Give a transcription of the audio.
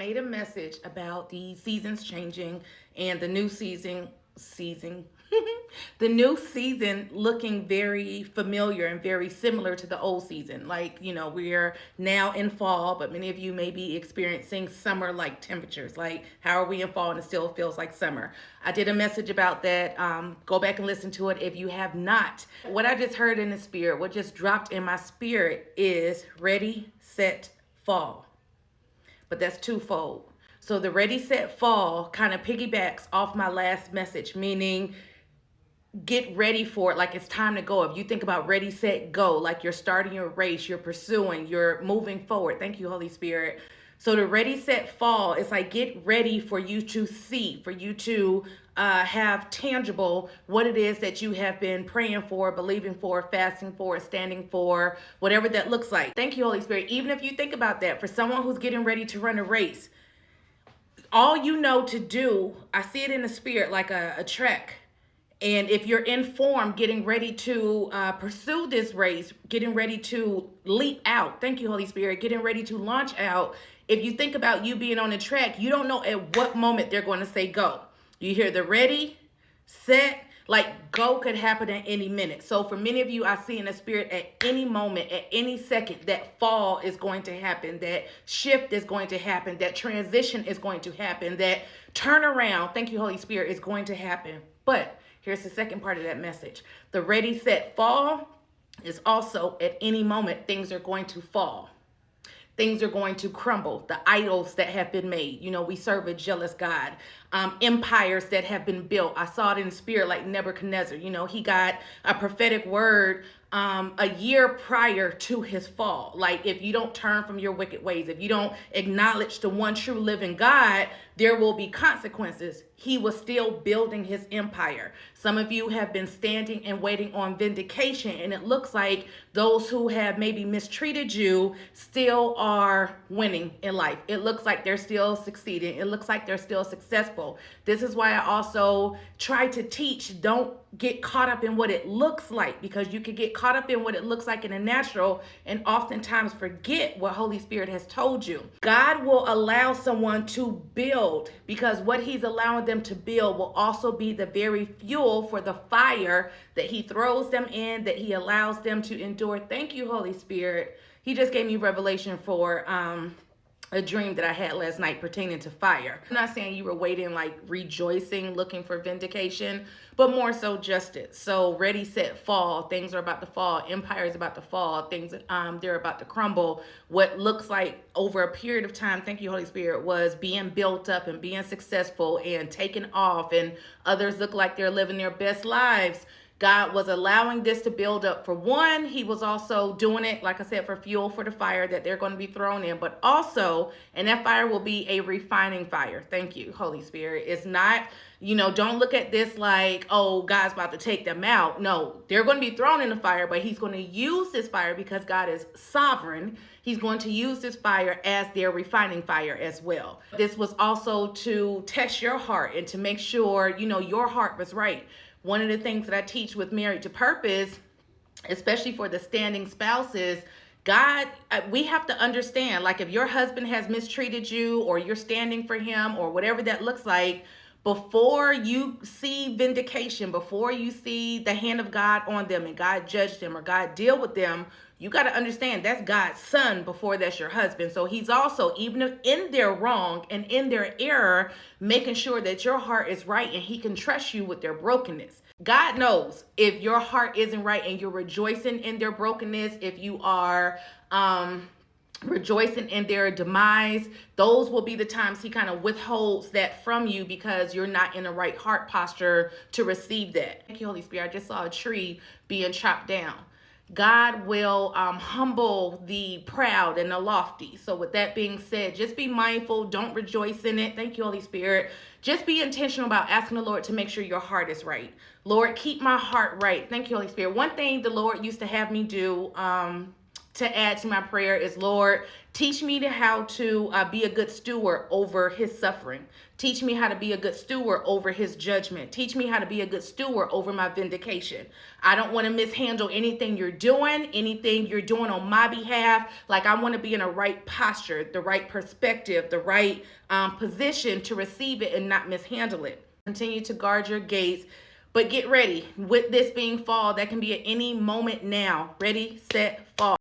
made a message about the seasons changing and the new season the new season looking very familiar and very similar to the old season. Like, we're now in fall, but many of you may be experiencing summer like temperatures. Like, how are we in fall and it still feels like summer? I did a message about that. Go back and listen to it if you have not. What I just heard in the spirit, what just dropped in my spirit is ready, set, fall. But that's twofold. So the ready, set, fall kind of piggybacks off my last message, meaning get ready for it, like it's time to go. If you think about ready, set, go, like you're starting your race, you're pursuing, you're moving forward. Thank you, Holy Spirit. So the ready, set, fall, it's like get ready for you to see, for you to have tangible what it is that you have been praying for, believing for, fasting for, standing for, whatever that looks like. Thank you, Holy Spirit. Even if you think about that, for someone who's getting ready to run a race, all you know to do, I see it in the spirit like a trek. And if you're in form, getting ready to pursue this race, getting ready to leap out, thank you, Holy Spirit, getting ready to launch out. If you think about you being on the track, you don't know at what moment they're going to say go. You hear the ready, set, like go could happen at any minute. So for many of you, I see in the spirit at any moment, at any second, that fall is going to happen, that shift is going to happen, that transition is going to happen, that turnaround, thank you, Holy Spirit, is going to happen. But here's the second part of that message. The ready, set, fall is also at any moment things are going to fall. Things are going to crumble. The idols that have been made. We serve a jealous God. Empires that have been built. I saw it in the spirit like Nebuchadnezzar. He got a prophetic word a year prior to his fall. Like, if you don't turn from your wicked ways, if you don't acknowledge the one true living God, there will be consequences. He was still building his empire. Some of you have been standing and waiting on vindication, and it looks like those who have maybe mistreated you still are winning in life. It looks like they're still succeeding. It looks like they're still successful. This is why I also try to teach, don't get caught up in what it looks like, because you could get caught up in what it looks like in the natural and oftentimes forget what Holy Spirit has told you. God will allow someone to build, because what he's allowing them to build will also be the very fuel for the fire that he throws them in, that he allows them to endure. Thank you, Holy Spirit. He just gave me revelation for a dream that I had last night pertaining to fire. I'm not saying you were waiting, like rejoicing, looking for vindication, but more so justice. So ready, set, fall. Things are about to fall. Empire is about to fall. Things, they're about to crumble. What looks like over a period of time, thank you, Holy Spirit, was being built up and being successful and taken off, and others look like they're living their best lives. God was allowing this to build up. For one, he was also doing it, like I said, for fuel for the fire that they're going to be thrown in. But also, and that fire will be a refining fire. Thank you, Holy Spirit. It's not, don't look at this like, oh, God's about to take them out. No, they're going to be thrown in the fire, but he's going to use this fire because God is sovereign. He's going to use this fire as their refining fire as well. This was also to test your heart and to make sure, your heart was right. One of the things that I teach with Married to Purpose, especially for the standing spouses, we have to understand, like, if your husband has mistreated you or you're standing for him or whatever that looks like, before you see vindication, before you see the hand of God on them and God judge them or God deal with them, you got to understand that's God's son before that's your husband. So he's also, even in their wrong and in their error, making sure that your heart is right and he can trust you with their brokenness. God knows if your heart isn't right and you're rejoicing in their brokenness, if you are rejoicing in their demise, those will be the times he kind of withholds that from you because you're not in the right heart posture to receive that. Thank you, Holy Spirit. I just saw a tree being chopped down. God will humble the proud and the lofty. So with that being said, just be mindful. Don't rejoice in it. Thank you, Holy Spirit. Just be intentional about asking the Lord to make sure your heart is right. Lord, keep my heart right. Thank you, Holy Spirit. One thing the Lord used to have me do to add to my prayer is, Lord, teach me how to be a good steward over his suffering. Teach me how to be a good steward over his judgment. Teach me how to be a good steward over my vindication. I don't want to mishandle anything you're doing on my behalf. Like, I want to be in a right posture, the right perspective, the right position to receive it and not mishandle it. Continue to guard your gates. But get ready. With this being fall, that can be at any moment now. Ready, set, fall.